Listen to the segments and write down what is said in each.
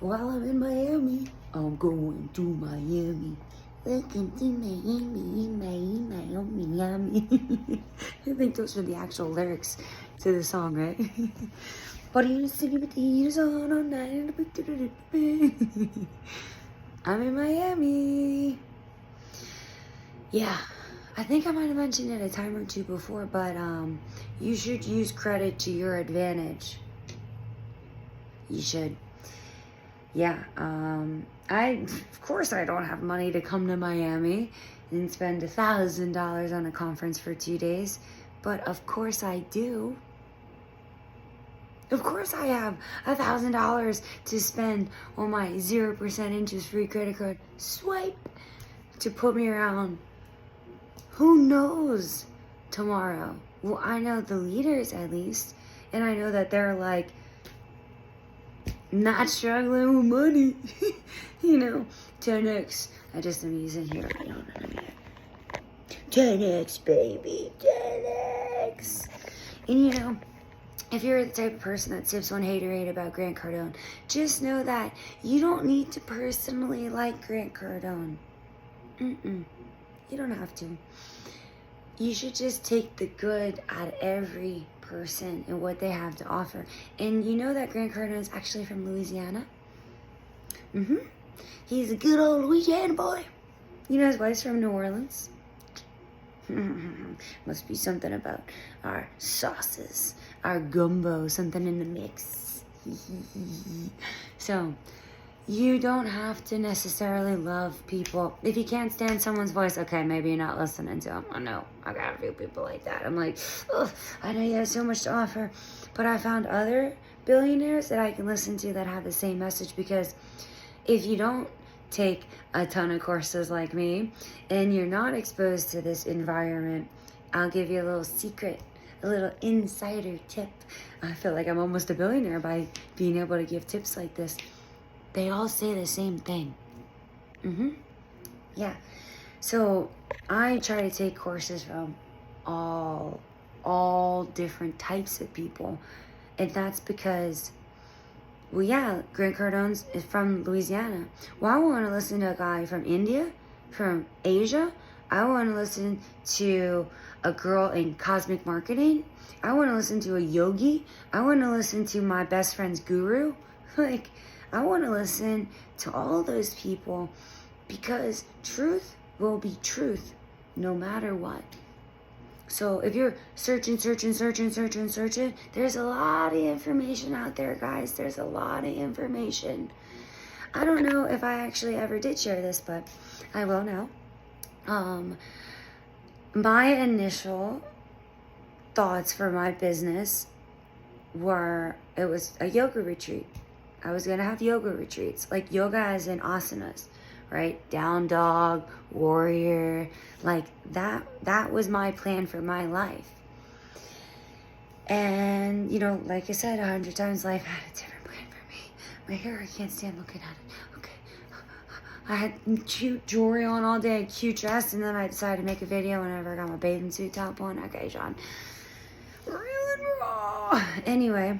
While I'm in Miami, I'm going to Miami. Welcome to Miami, Miami, Miami. I think those are the actual lyrics to the song, right? But in the city with the heaters on all night. I'm in Miami. Yeah, I think I might have mentioned it a time or two before, but you should use credit to your advantage. You should. Yeah, of course I don't have money to come to Miami and spend $1,000 on a conference for 2 days, but of course I do. Of course I have $1,000 to spend on my 0% interest free credit card swipe to put me around. Who knows tomorrow? Well, I know the leaders at least, and I know that they're like, not struggling with money. You know, 10x. I just am using here. I don't know yet. 10x, baby. 10x. And you know, if you're the type of person that sips on haterade about Grant Cardone, just know that you don't need to personally like Grant Cardone. You don't have to. You should just take the good out of every person and what they have to offer. And you know that Grant Cardone is actually from Louisiana? He's a good old Louisiana boy. You know his wife's from New Orleans? Must be something about our sauces, our gumbo, something in the mix. So, you don't have to necessarily love people. If you can't stand someone's voice, okay, maybe you're not listening to them. I know, I got a few people like that. I'm like, ugh, I know you have so much to offer. But I found other billionaires that I can listen to that have the same message, because if you don't take a ton of courses like me and you're not exposed to this environment, I'll give you a little secret, a little insider tip. I feel like I'm almost a billionaire by being able to give tips like this. They all say the same thing. Yeah. So I try to take courses from all different types of people. And that's because, well, yeah, Grant Cardone's is from Louisiana. Well, I want to listen to a guy from India, from Asia. I want to listen to a girl in cosmic marketing. I want to listen to a yogi. I want to listen to my best friend's guru. Like, I want to listen to all those people, because truth will be truth no matter what. So if you're searching, there's a lot of information out there, guys. There's a lot of information. I don't know if I actually ever did share this, but I will now. My initial thoughts for my business were, it was a yoga retreat. I was going to have yoga retreats, like yoga as in asanas, right? Down dog, warrior, like that was my plan for my life. And, you know, like I said 100 times, life had a different plan for me. My hair, I can't stand looking at it. Okay. I had cute jewelry on all day, cute dress, and then I decided to make a video whenever I got my bathing suit top on. Okay, Sean. Real and raw. Anyway,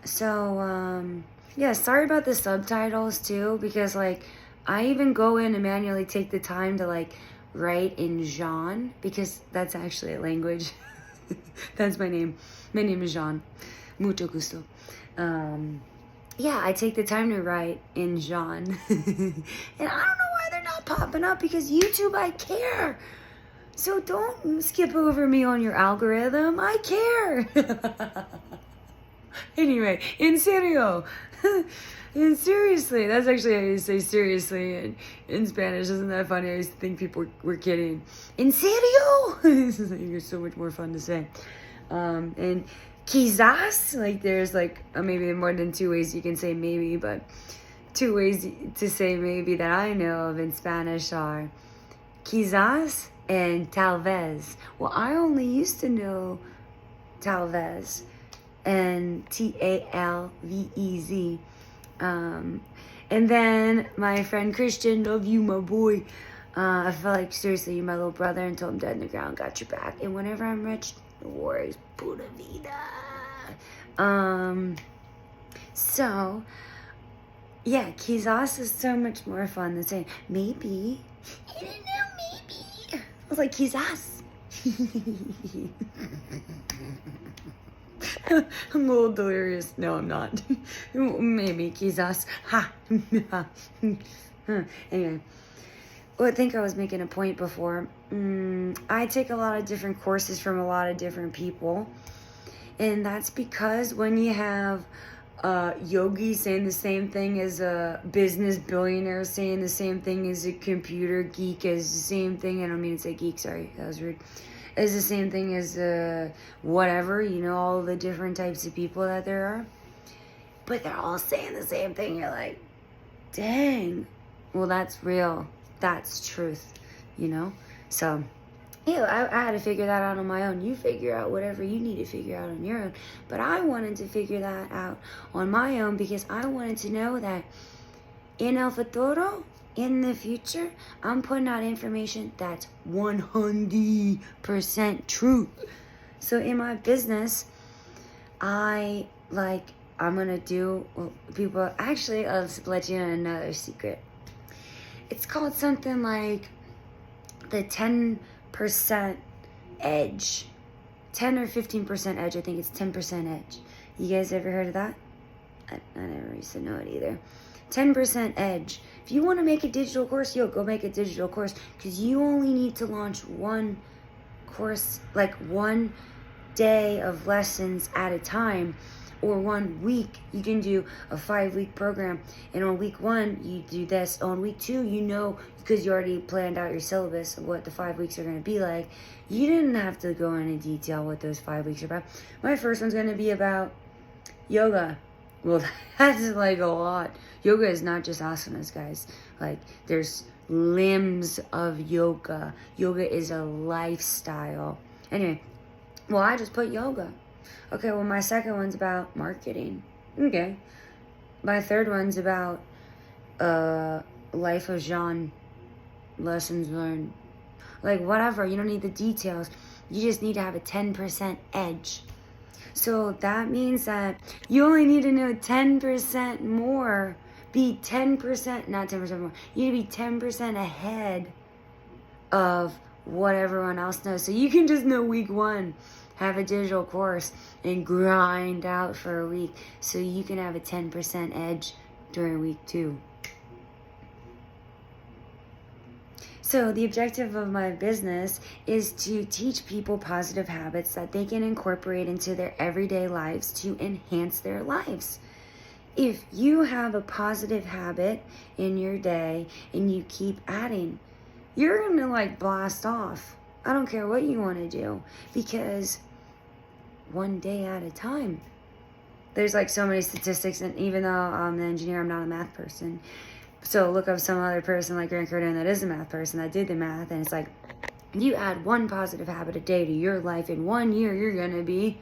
so, yeah, sorry about the subtitles too, because like I even go in and manually take the time to like write in Jean, because that's actually a language. That's my name. My name is Jean. Mucho gusto. Yeah, I take the time to write in Jean. And I don't know why they're not popping up, because YouTube, I care. So don't skip over me on your algorithm. I care. Anyway, in serio. And seriously, that's actually how you say seriously in Spanish. Isn't that funny? I used to think people were kidding. En serio? You're so much more fun to say. And quizás, like there's like maybe more than 2 ways you can say maybe, but 2 ways to say maybe that I know of in Spanish are quizás and tal vez. Well, I only used to know tal vez and Talvez. And then my friend Christian, love you, my boy. I felt like, seriously, you're my little brother, and told him dead in the ground, got your back. And whenever I'm rich, the war is pura vida. So, Yeah, quizás is so much more fun than saying maybe. I don't know, maybe. I was like, quizás. I'm a little delirious. No, I'm not. Maybe quizás. Ha. Anyway, well, I think I was making a point before. I take a lot of different courses from a lot of different people. And that's because when you have yogi saying the same thing as a business billionaire, saying the same thing as a computer geek, as the same thing, I don't mean to say geek, sorry, that was rude, as the same thing as whatever, you know, all the different types of people that there are. But they're all saying the same thing. You're like, dang. Well, that's real. That's truth, you know? So, yeah, I had to figure that out on my own. You figure out whatever you need to figure out on your own. But I wanted to figure that out on my own because I wanted to know that in el futuro, in the future, I'm putting out information that's 100% truth. So in my business, I'm gonna do, well, people, actually, I'll just let you in another secret. It's called something like the 10% edge. 10 or 15% edge. I think it's 10% edge. You guys ever heard of that? I never used to know it either. 10% edge. If you want to make a digital course, go make a digital course, because you only need to launch one course, like 1 day of lessons at a time, or 1 week. You can do a 5-week program, and on week 1 you do this. On week 2, you know, because you already planned out your syllabus of what the 5 weeks are going to be like. You didn't have to go into detail what those 5 weeks are about. My first one's going to be about yoga. Well, that's like a lot. Yoga is not just asanas, guys. Like, there's limbs of yoga. Yoga is a lifestyle. Anyway, well, I just put yoga. Okay, well, my second one's about marketing. Okay. My third one's about life of Jean, lessons learned. Like, whatever, you don't need the details. You just need to have a 10% edge. So that means that you only need to know 10% more. Be 10%, not 10% more. You need to be 10% ahead of what everyone else knows. So you can just know week 1, have a digital course, and grind out for a week so you can have a 10% edge during week 2. So the objective of my business is to teach people positive habits that they can incorporate into their everyday lives to enhance their lives. If you have a positive habit in your day and you keep adding, you're going to like blast off. I don't care what you want to do, because 1 day at a time. There's like so many statistics, and even though I'm an engineer, I'm not a math person. So look up some other person like Grant Cardone that is a math person that did the math, and it's like, you add 1 positive habit a day to your life, in 1 year you're gonna be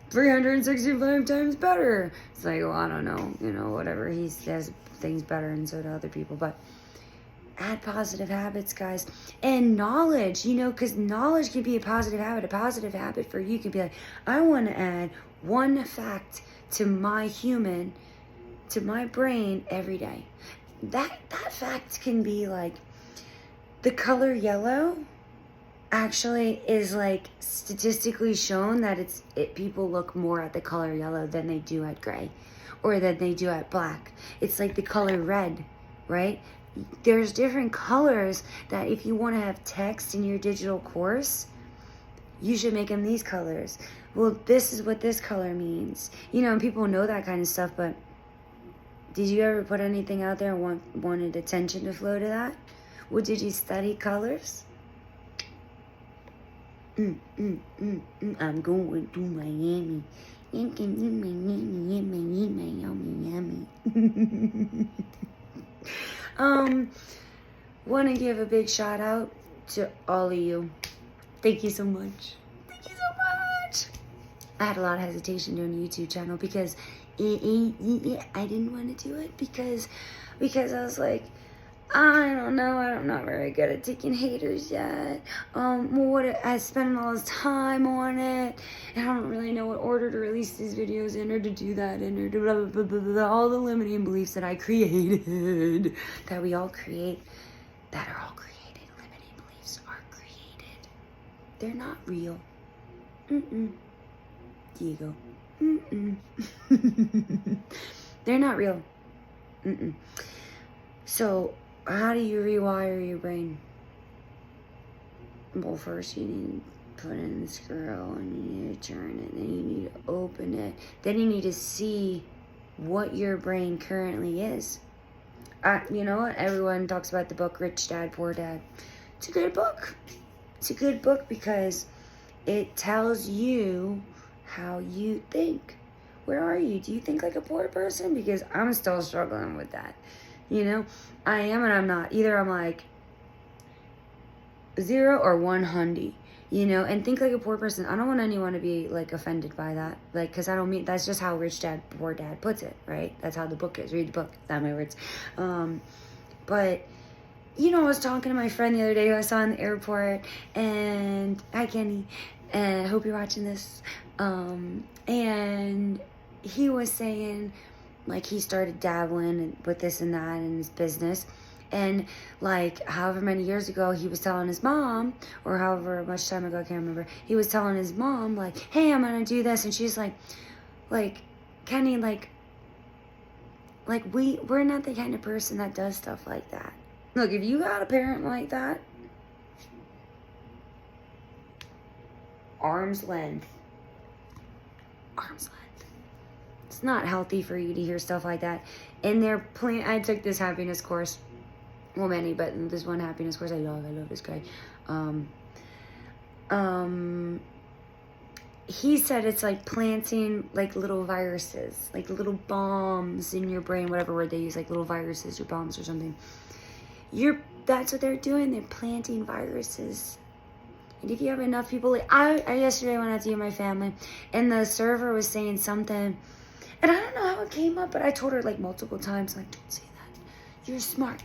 365 times better. It's like, well, I don't know, you know, whatever, he does things better and so do other people, but add positive habits, guys. And knowledge, you know, because knowledge can be a positive habit. A positive habit for you can be like, I want to add 1 fact to my brain every day. That fact can be like, the color yellow actually is like statistically shown that people look more at the color yellow than they do at gray, or than they do at black. It's like the color red, right? There's different colors that if you want to have text in your digital course, you should make them these colors. Well, this is what this color means. You know, and people know that kind of stuff, but did you ever put anything out there and wanted attention to flow to that? Well, did you study colors? I'm going to Miami. Want to give a big shout out to all of you. Thank you so much. Thank you so much. I had a lot of hesitation doing a YouTube channel because I didn't want to do it because I was like, I don't know. I'm not very good at taking haters yet. I spend all this time on it, and I don't really know what order to release these videos in, or to do that in, or to blah, blah, blah, blah, blah, all the limiting beliefs that I created, that we all create, that are all created. Limiting beliefs are created. They're not real. Diego. They're not real. So, how do you rewire your brain? Well, first you need to put in the screw, and you need to turn it, then you need to open it. Then you need to see what your brain currently is. You know what? Everyone talks about the book Rich Dad, Poor Dad. It's a good book. It's a good book because it tells you how you think. Where are you? Do you think like a poor person? Because I'm still struggling with that. You know, I am and I'm not. Either I'm like 0 or 100, you know, and think like a poor person. I don't want anyone to be like offended by that. Like, because I don't mean, that's just how Rich Dad, Poor Dad puts it, right? That's how the book is. Read the book, not my words. But, you know, I was talking to my friend the other day who I saw in the airport, and hi, Kenny, and I hope you're watching this. And he was saying, like, he started dabbling with this and that in his business. And, like, however many years ago, he was telling his mom, or however much time ago, I can't remember, he was telling his mom, like, hey, I'm going to do this. And she's like, Kenny, we're not the kind of person that does stuff like that. Look, if you got a parent like that, arm's length. It's not healthy for you to hear stuff like that. And they're I took this happiness course. Well, many, but this one happiness course I love this guy. He said it's like planting like little viruses, like little bombs in your brain, whatever word they use, like little viruses or bombs or something. That's what they're doing. They're planting viruses. And if you have enough people, like I yesterday went out to eat with my family, and the server was saying something, and I don't know how it came up, but I told her like multiple times, like, don't say that. You're smart.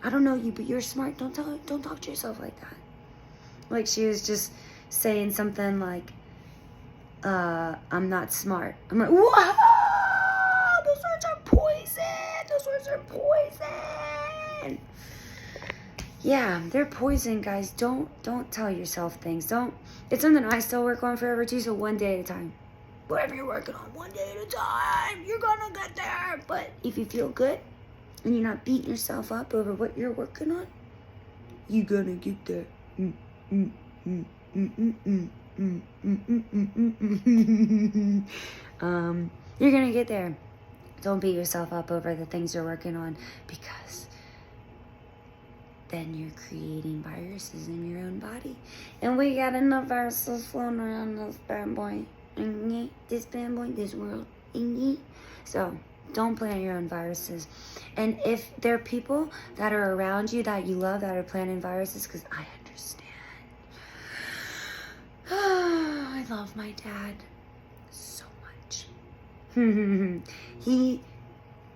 I don't know you, but you're smart. Don't talk to yourself like that. Like, she was just saying something like, I'm not smart. I'm like, whoa, those words are poison. Those words are poison. Yeah, they're poison, guys. Don't tell yourself things. It's something I still work on forever too, so one day at a time. Whatever you're working on, one day at a time, you're gonna get there. But if you feel good and you're not beating yourself up over what you're working on, you're gonna get there. You're gonna get there. Don't beat yourself up over the things you're working on, because then you're creating viruses in your own body. And we got enough viruses floating around this bad boy. This bad boy, this world. So don't plant your own viruses. And if there are people that are around you that you love that are planting viruses, because I understand. I love my dad so much. He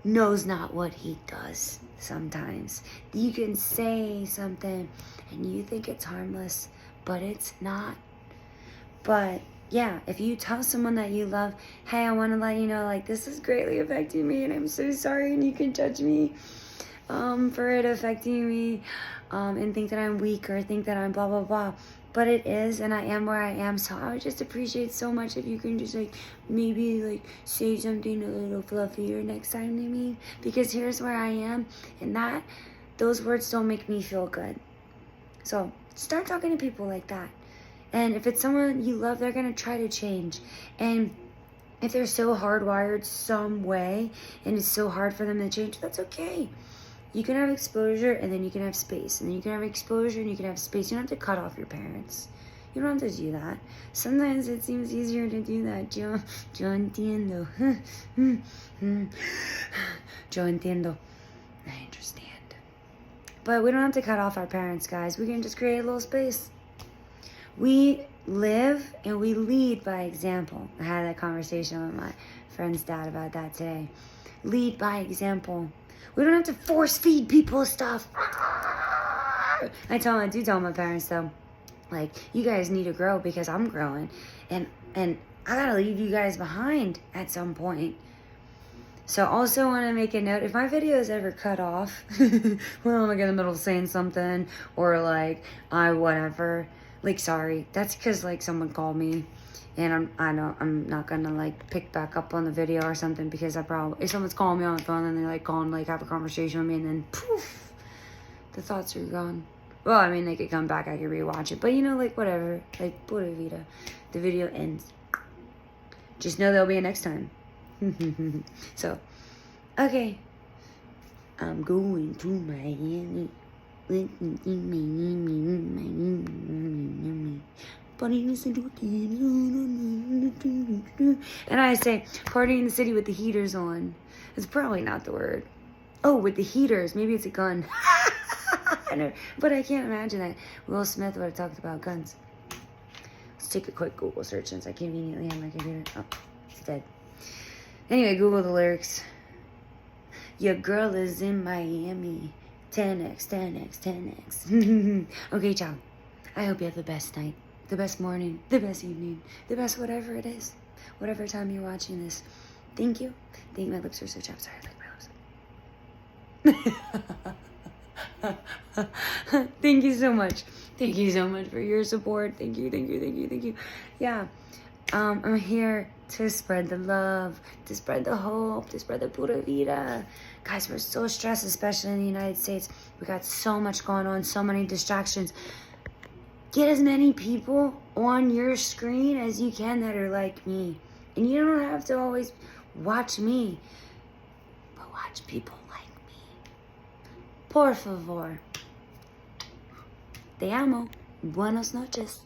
knows not what he does sometimes. You can say something and you think it's harmless, but it's not. But yeah, if you tell someone that you love, hey, I want to let you know, like, this is greatly affecting me and I'm so sorry, and you can judge me for it affecting me and think that I'm weak or think that I'm blah blah blah, but it is, and I am where I am. So I would just appreciate so much if you can just like maybe like say something a little fluffier next time to me, because here's where I am, and those words don't make me feel good. So start talking to people like that. And if it's someone you love, they're going to try to change. And if they're so hardwired some way and it's so hard for them to change, that's okay. You can have exposure and then you can have space. And then you can have exposure and you can have space. You don't have to cut off your parents. You don't have to do that. Sometimes it seems easier to do that. Yo entiendo. Yo entiendo. I understand. But we don't have to cut off our parents, guys. We can just create a little space. We live and we lead by example. I had that conversation with my friend's dad about that today. Lead by example. We don't have to force feed people stuff. I do tell my parents though, like, you guys need to grow because I'm growing, and I gotta leave you guys behind at some point. So also want to make a note, if my video is ever cut off, well, I'm like in the middle of saying something, or like, whatever, like, sorry, that's because like someone called me, and I'm not gonna like pick back up on the video or something, because if someone's calling me on the phone and they like call and like have a conversation with me, and then poof, the thoughts are gone. Well, I mean, they could come back, I could rewatch it, but you know, like, whatever, like, pura vida, the video ends. Just know there'll be a next time. So, okay, I'm going to Miami. And I say, party in the city with the heaters on. It's probably not the word. Oh, with the heaters. Maybe it's a gun. I know, but I can't imagine that Will Smith would have talked about guns. Let's take a quick Google search since I conveniently have my computer. Oh, it's dead. Anyway, Google the lyrics. Your girl is in Miami. 10x, 10x, 10x. Okay, ciao. I hope you have the best night, the best morning, the best evening, the best whatever it is. Whatever time you're watching this. Thank you. Thank you. My lips are so chapped. Sorry, I licked my lips. Thank you so much. Thank you so much for your support. Thank you, thank you, thank you, thank you. Yeah. I'm here to spread the love, to spread the hope, to spread the pura vida. Guys, we're so stressed, especially in the United States. We got so much going on, so many distractions. Get as many people on your screen as you can that are like me. And you don't have to always watch me, but watch people like me. Por favor. Te amo. Buenas noches.